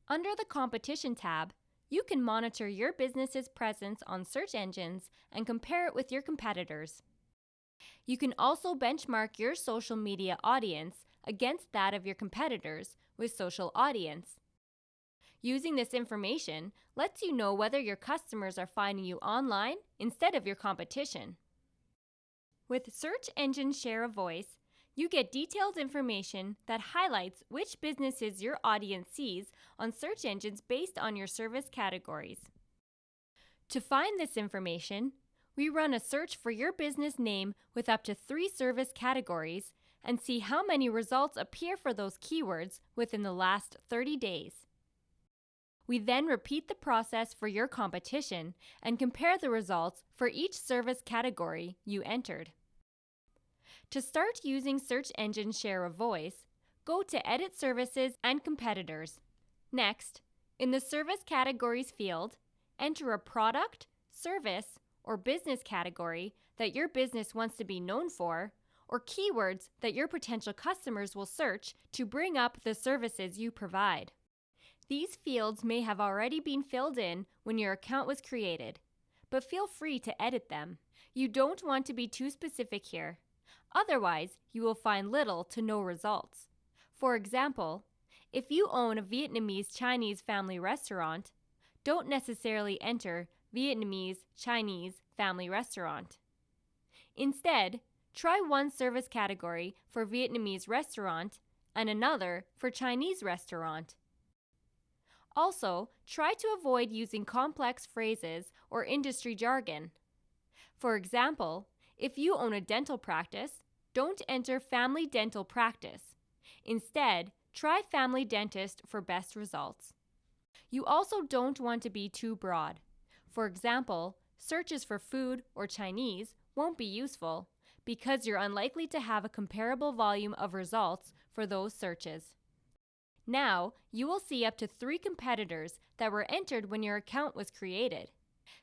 Under the Competition tab, you can monitor your business's presence on search engines and compare it with your competitors. You can also benchmark your social media audience against that of your competitors with Social Audience. Using this information lets you know whether your customers are finding you online instead of your competition. With Search Engine Share of Voice, you get detailed information that highlights which businesses your audience sees on search engines based on your service categories. To find this information, we run a search for your business name with up to 3 service categories and see how many results appear for those keywords within the last 30 days. We then repeat the process for your competition and compare the results for each service category you entered. To start using Search Engine Share of Voice, go to Edit Services and Competitors. Next, in the Service Categories field, enter a product, service, or business category that your business wants to be known for, or keywords that your potential customers will search to bring up the services you provide. These fields may have already been filled in when your account was created, but feel free to edit them. You don't want to be too specific here. Otherwise, you will find little to no results. For example, if you own a Vietnamese Chinese family restaurant, don't necessarily enter Vietnamese Chinese family restaurant. Instead, try one service category for Vietnamese restaurant and another for Chinese restaurant. Also, try to avoid using complex phrases or industry jargon. For example, if you own a dental practice, don't enter family dental practice. Instead, try family dentist for best results. You also don't want to be too broad. For example, searches for food or Chinese won't be useful because you're unlikely to have a comparable volume of results for those searches. Now, you will see up to 3 competitors that were entered when your account was created.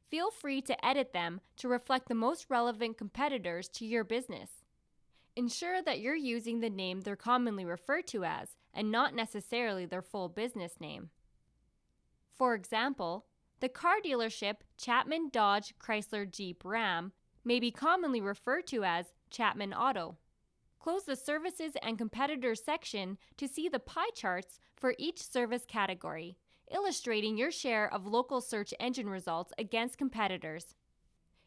Feel free to edit them to reflect the most relevant competitors to your business. Ensure that you're using the name they're commonly referred to as and not necessarily their full business name. For example, the car dealership Chapman Dodge Chrysler Jeep Ram may be commonly referred to as Chapman Auto. Close the Services and Competitors section to see the pie charts for each service category, illustrating your share of local search engine results against competitors.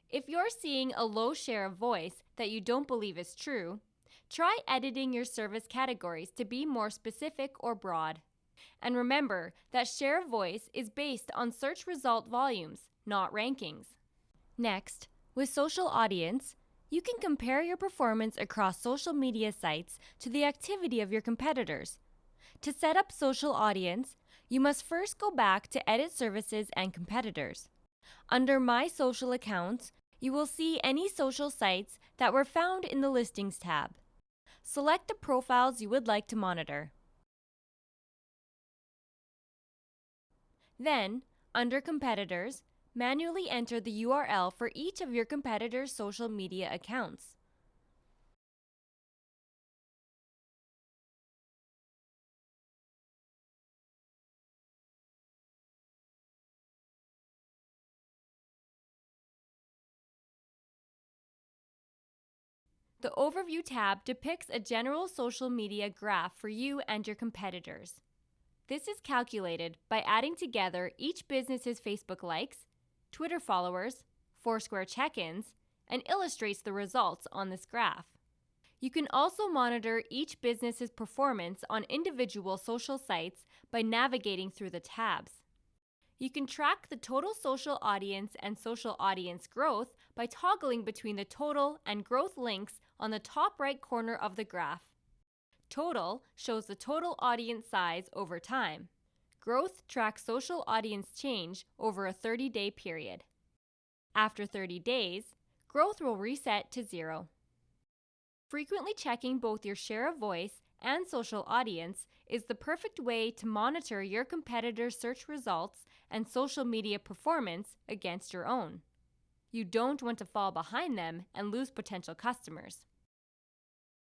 If you're seeing a low share of voice that you don't believe is true, try editing your service categories to be more specific or broad. And remember that share of voice is based on search result volumes, not rankings. Next, with Social Audience, you can compare your performance across social media sites to the activity of your competitors. To set up Social Audience, you must first go back to Edit Services and Competitors. Under My Social Accounts, you will see any social sites that were found in the Listings tab. Select the profiles you would like to monitor. Then, under Competitors, manually enter the URL for each of your competitors' social media accounts. The Overview tab depicts a general social media graph for you and your competitors. This is calculated by adding together each business's Facebook likes, Twitter followers, Foursquare check-ins, and illustrates the results on this graph. You can also monitor each business's performance on individual social sites by navigating through the tabs. You can track the total social audience and social audience growth by toggling between the total and growth links on the top right corner of the graph. Total shows the total audience size over time. Growth tracks social audience change over a 30-day period. After 30 days, growth will reset to 0. Frequently checking both your share of voice and social audience is the perfect way to monitor your competitors' search results and social media performance against your own. You don't want to fall behind them and lose potential customers.